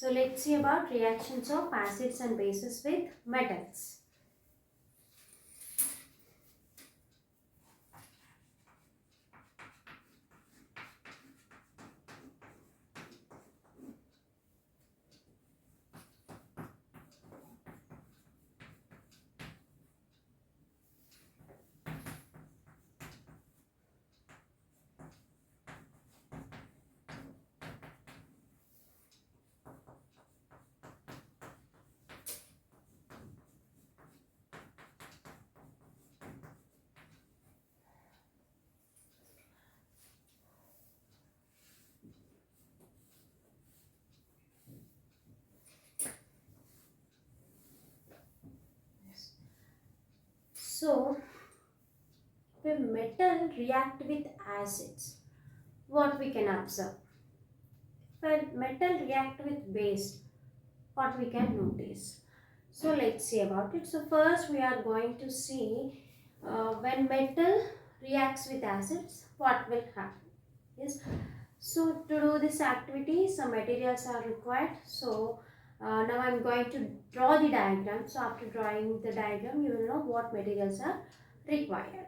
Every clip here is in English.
So let's see about reactions of acids and bases with metals. So when metal react with acids, what we can observe? When metal react with base, what we can notice? So let's see about it. So first we are going to see when metal reacts with acids, what will happen is, so to do this activity some materials are required. So now I am going to draw the diagram. So after drawing the diagram you will know what materials are required.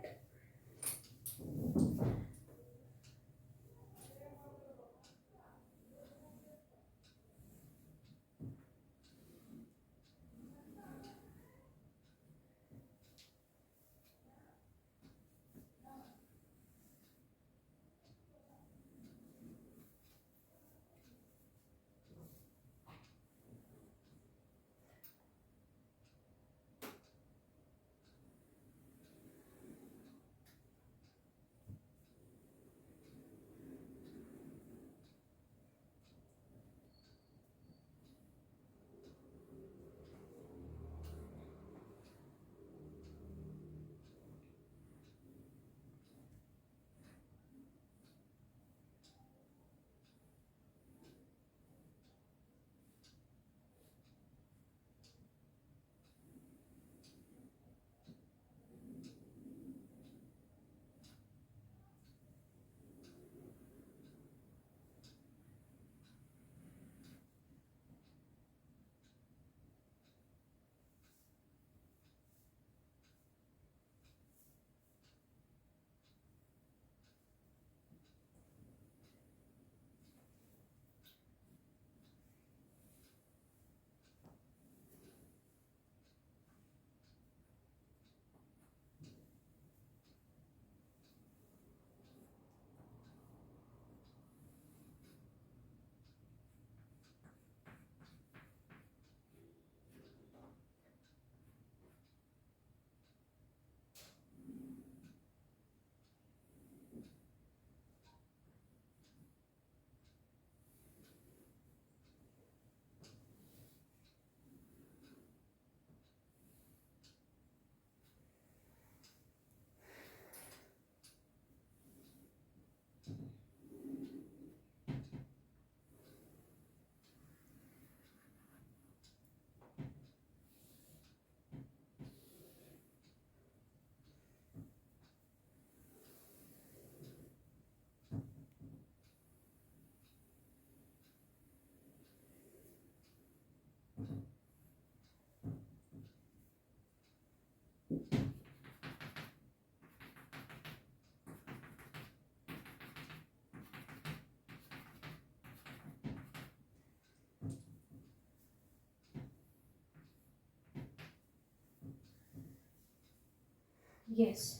Yes,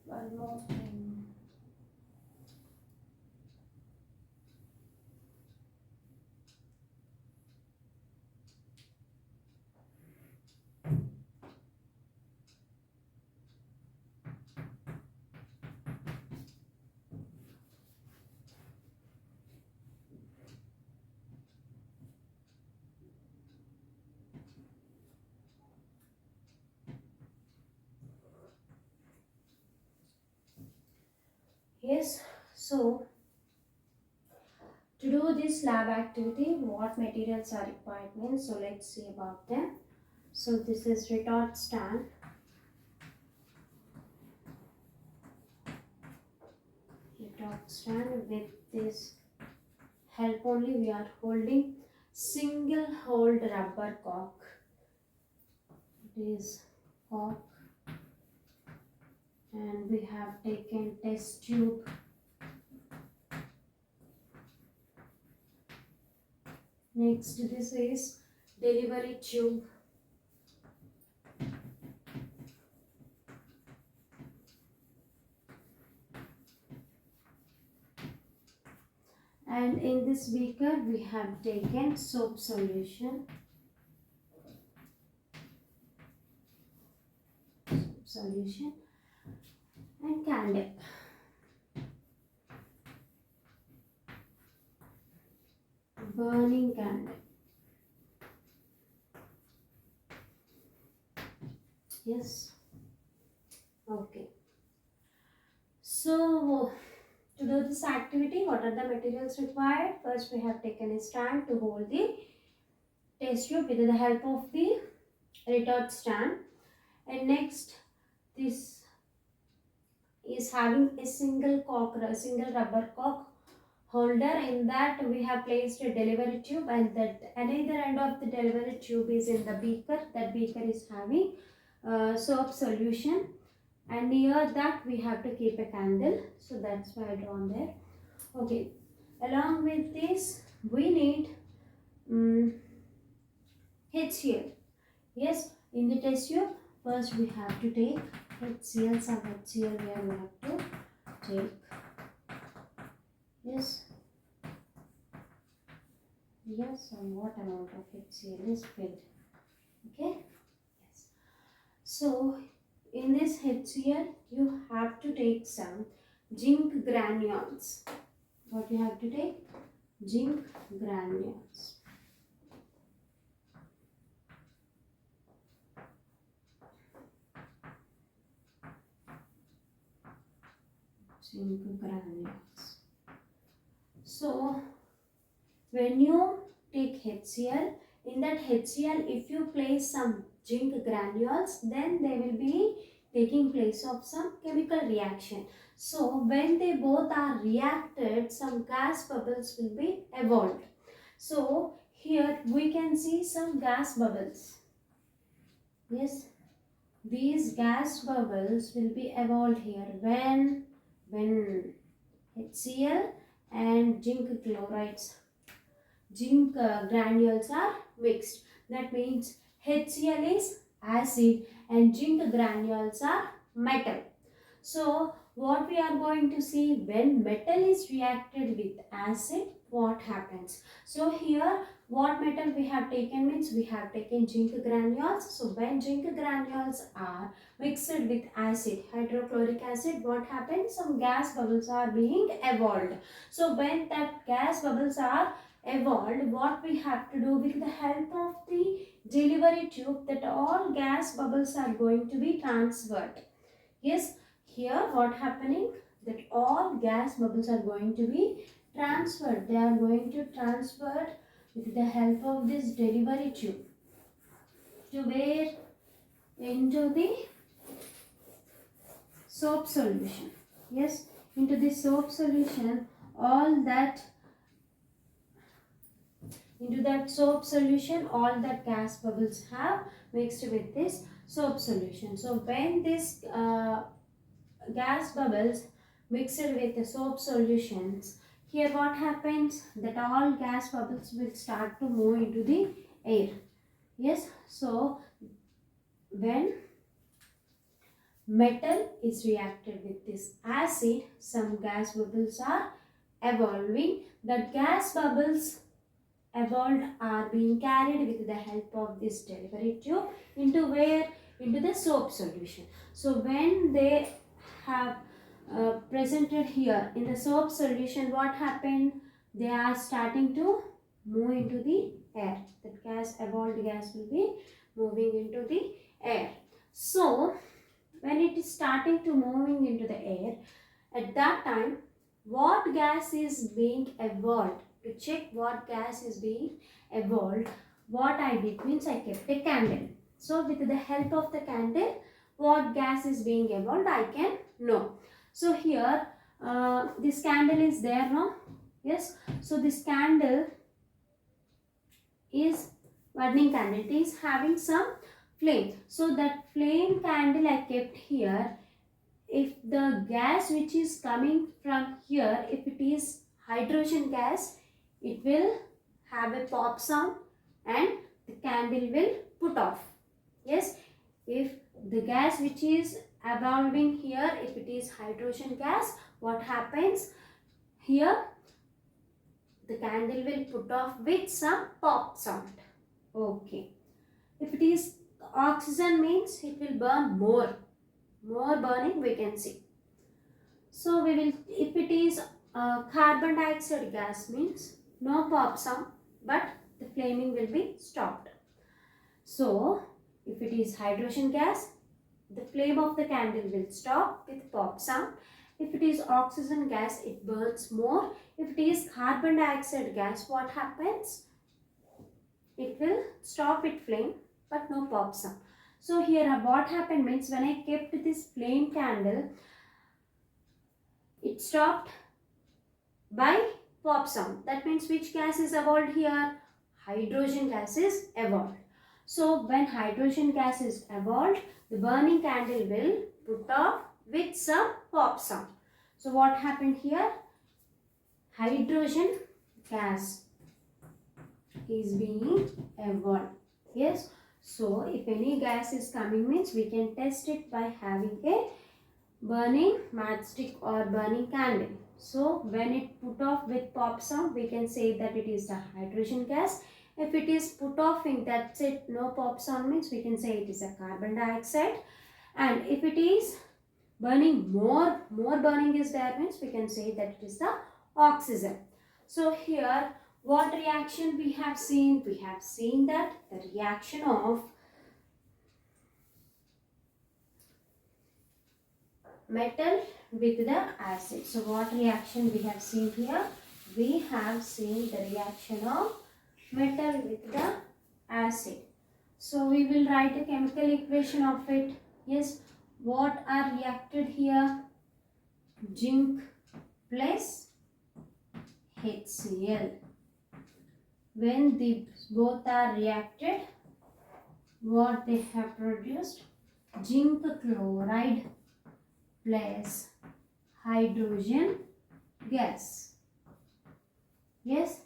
one more thing. Yes, so to do this lab activity, what materials are required means, so let's see about them. So this is retort stand, with this help only we are holding single hold rubber cork. It is cork, and we have taken test tube. Next, this is delivery tube. And in this beaker we have taken soap solution. Solution and candle. Burning candle. Yes. Okay. So to do this activity, what are the materials required? First, we have taken a stand to hold the test tube with the help of the retort stand. And next, this is having a single rubber cork holder. In that we have placed a delivery tube, and that another end of the delivery tube is in the beaker. That beaker is having soap solution, and near that we have to keep a candle. So that's why I drawn there. Okay, along with this we need HCl. Yes, in the test tube first we have to take HCl. Some HCl we have to take. Yes. Yes, and what amount of HCl is filled. Okay. Yes. So in this HCl you have to take some zinc granules. What you have to take? Zinc granules. Zinc granules. So when you take HCl, in that HCl if you place some zinc granules, then they will be taking place of some chemical reaction. So when they both are reacted, some gas bubbles will be evolved. So here we can see some gas bubbles. Yes, these gas bubbles will be evolved here when HCl and zinc granules are mixed. That means HCl is acid and zinc granules are metal. So what we are going to see, when metal is reacted with acid, what happens? So here what metal we have taken means we have taken zinc granules. So when zinc granules are mixed with acid, hydrochloric acid, what happens? Some gas bubbles are being evolved. So when that gas bubbles are evolved, what we have to do with the help of the delivery tube, that all gas bubbles are going to be transferred. Yes, here what happening, that all gas bubbles are going to be transferred. They are going to transfer with the help of this delivery tube to where? Into the soap solution. Yes, into the soap solution, all that into that soap solution, all that gas bubbles have mixed with this soap solution. So when this gas bubbles mixed with the soap solutions, here what happens, that all gas bubbles will start to move into the air. Yes, so when metal is reacted with this acid, some gas bubbles are evolving. The gas bubbles evolved are being carried with the help of this delivery tube into where? Into the soap solution. So when they have presented here in the soap solution, what happened? They are starting to move into the air. That evolved gas will be moving into the air. So when it is starting to moving into the air, at that time what gas is being evolved? To check what gas is being evolved, what I did means I kept a candle. So with the help of the candle, what gas is being evolved I can know. So here this candle is there now. Yes, so this candle is burning candle. It is having some flame. So that flame candle I kept here. If the gas which is coming from here, if it is hydrogen gas, it will have a pop sound and the candle will put off. Yes, if the gas which is evolving here, if it is hydrogen gas, what happens here? The candle will put off with some pop sound. Okay. If it is oxygen means it will burn more burning we can see. So we will, if it is carbon dioxide gas means no pop sound but the flaming will be stopped. So if it is hydrogen gas, the flame of the candle will stop with pop sound. If it is oxygen gas, it burns more. If it is carbon dioxide gas, what happens? It will stop with flame but no pop sound. So here what happened means when I kept this flame candle, it stopped by pop sound. That means which gas is evolved here? Hydrogen gas is evolved. So when hydrogen gas is evolved, the burning candle will put off with some pop sound. So what happened here? Hydrogen gas is being evolved. Yes. So if any gas is coming means we can test it by having a burning matchstick or burning candle. So when it put off with pop sound, we can say that it is the hydrogen gas. If it is put off in that's it, no pop sound means we can say it is a carbon dioxide. And if it is burning more burning is there means we can say that it is the oxygen. So here what reaction we have seen? We have seen that the reaction of metal with the acid. So what reaction we have seen here? We have seen the reaction of metal with the acid. So we will write a chemical equation of it. Yes, what are reacted here? Zinc plus HCl. When the both are reacted, what they have produced? Zinc chloride plus hydrogen gas. Yes,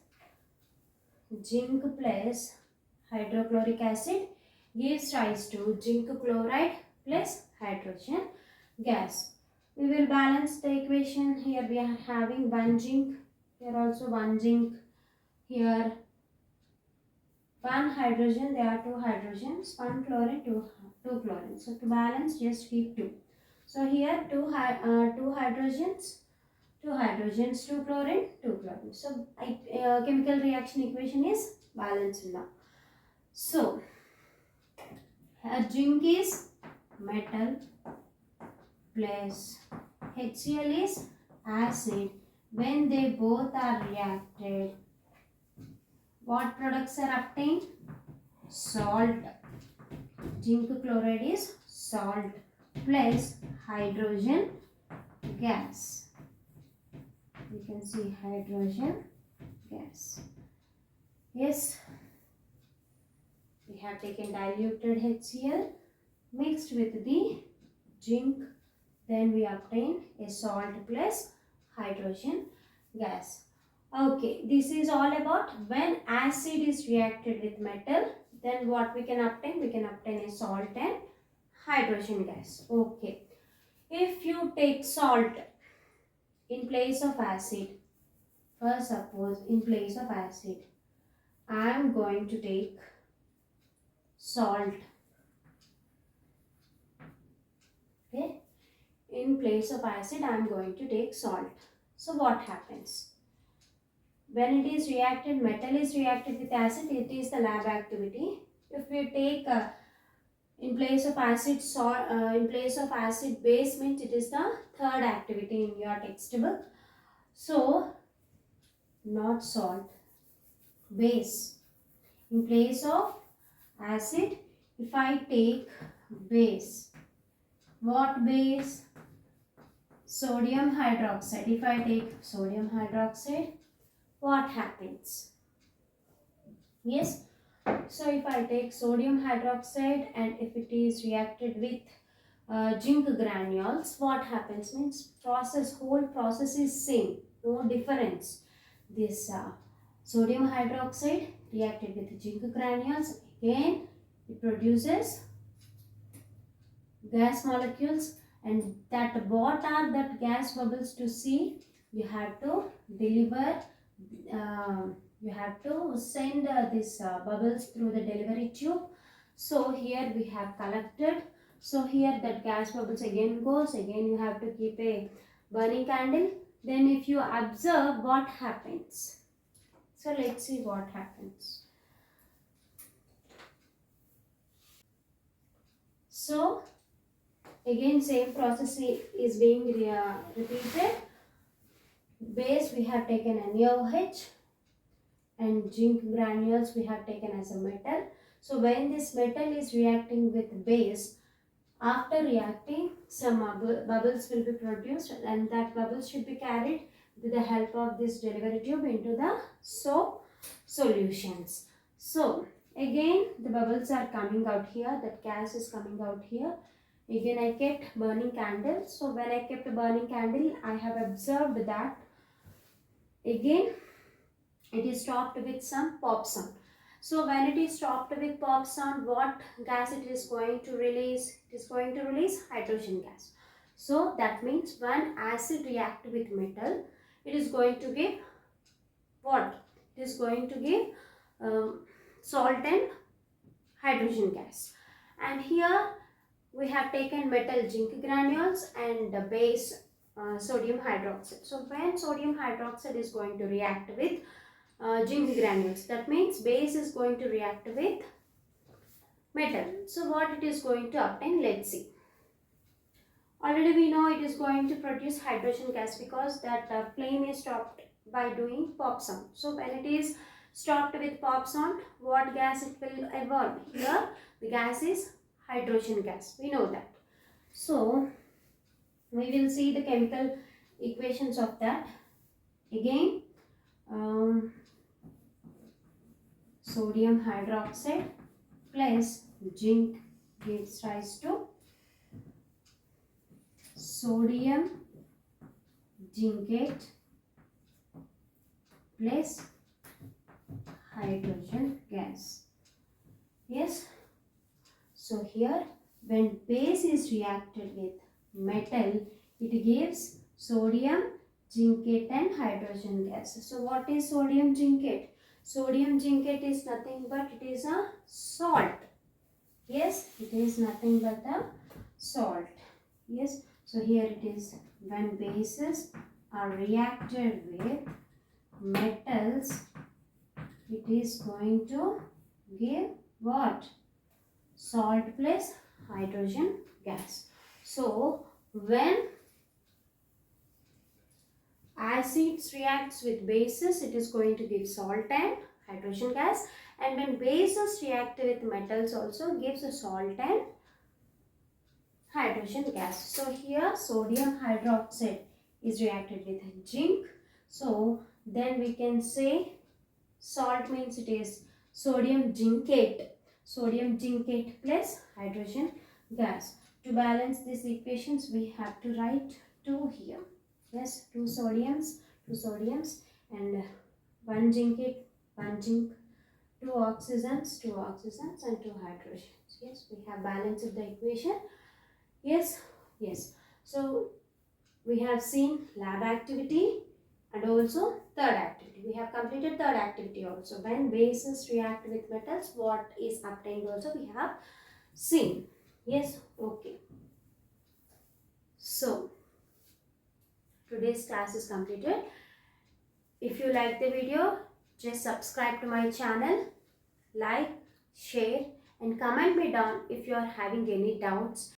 zinc plus hydrochloric acid gives rise to zinc chloride plus hydrogen gas. We will balance the equation. Here we are having one zinc, here also one zinc, here one hydrogen, there are two hydrogens, one chlorine, two chlorine. So to balance just keep 2. So here two hydrogens, two chlorine, two chlorine. So chemical reaction equation is balanced now. So zinc is metal plus HCl is acid. When they both are reacted, what products are obtained? Salt. Zinc chloride is salt plus hydrogen gas. You can see hydrogen gas. Yes, we have taken diluted HCl mixed with the zinc. Then we obtain a salt plus hydrogen gas. Okay, this is all about when acid is reacted with metal, then what we can obtain? We can obtain a salt and hydrogen gas. Okay, if you take salt in place of acid, first suppose in place of acid, I am going to take salt. Okay, in place of acid, I am going to take salt. So what happens? When it is reacted, metal is reacted with acid, it is the lab activity. If we take in place of acid salt, in place of acid base means it is the third activity in your textbook. So not salt, base. In place of acid, if I take base, what base? Sodium hydroxide. If I take sodium hydroxide, what happens? Yes, so if I take sodium hydroxide and if it is reacted with zinc granules, what happens? Means whole process is same, no difference. This sodium hydroxide reacted with zinc granules, again it produces gas molecules, and that what are that gas bubbles to see? You have to deliver, uh, you have to send these bubbles through the delivery tube. So here we have collected, so here that gas bubbles again goes, again you have to keep a burning candle. Then if you observe what happens, so let's see what happens. So again same process is being repeated. Base we have taken NaOH and zinc granules we have taken as a metal. So when this metal is reacting with base, after reacting some bubbles will be produced, and that bubbles should be carried with the help of this delivery tube into the soap solutions. So again the bubbles are coming out here, that gas is coming out here. Again I kept burning candle. So when I kept burning candle, I have observed that again it is stopped with some pop sound. So when it is stopped with pop sound, what gas it is going to release? It is going to release hydrogen gas. So that means when acid react with metal, it is going to give what? It is going to give salt and hydrogen gas. And here we have taken metal zinc granules and the base sodium hydroxide. So when sodium hydroxide is going to react with zinc granules, that means base is going to react with metal. So what it is going to obtain? Let's see. Already we know it is going to produce hydrogen gas because that flame is stopped by doing pop sound. So when it is stopped with pop sound, what gas it will evolve? Here the gas is hydrogen gas. We know that. So we will see the chemical equations of that. Again, sodium hydroxide plus zinc gives rise to sodium zincate plus hydrogen gas. Yes. So here when base is reacted with metal, it gives sodium zincate and hydrogen gas. So what is sodium zincate? Sodium zincate is nothing but it is a salt. Yes, it is nothing but a salt. Yes, so here it is when bases are reacted with metals, it is going to give what? Salt plus hydrogen gas. So when acids reacts with bases, it is going to give salt and hydrogen gas, and when bases react with metals also gives a salt and hydrogen gas. So here sodium hydroxide is reacted with zinc. So then we can say salt means it is sodium zincate. Sodium zincate plus hydrogen gas. To balance these equations, we have to write 2 here. Yes, two sodiums, and one zincate, one zinc, two oxygens, and two hydrogens. Yes, we have balanced the equation. Yes, yes. So we have seen lab activity and also third activity. We have completed third activity also. When bases react with metals, what is obtained also we have seen. Yes, okay. So today's class is completed. If you like the video, just subscribe to my channel, like, share and comment me down if you are having any doubts.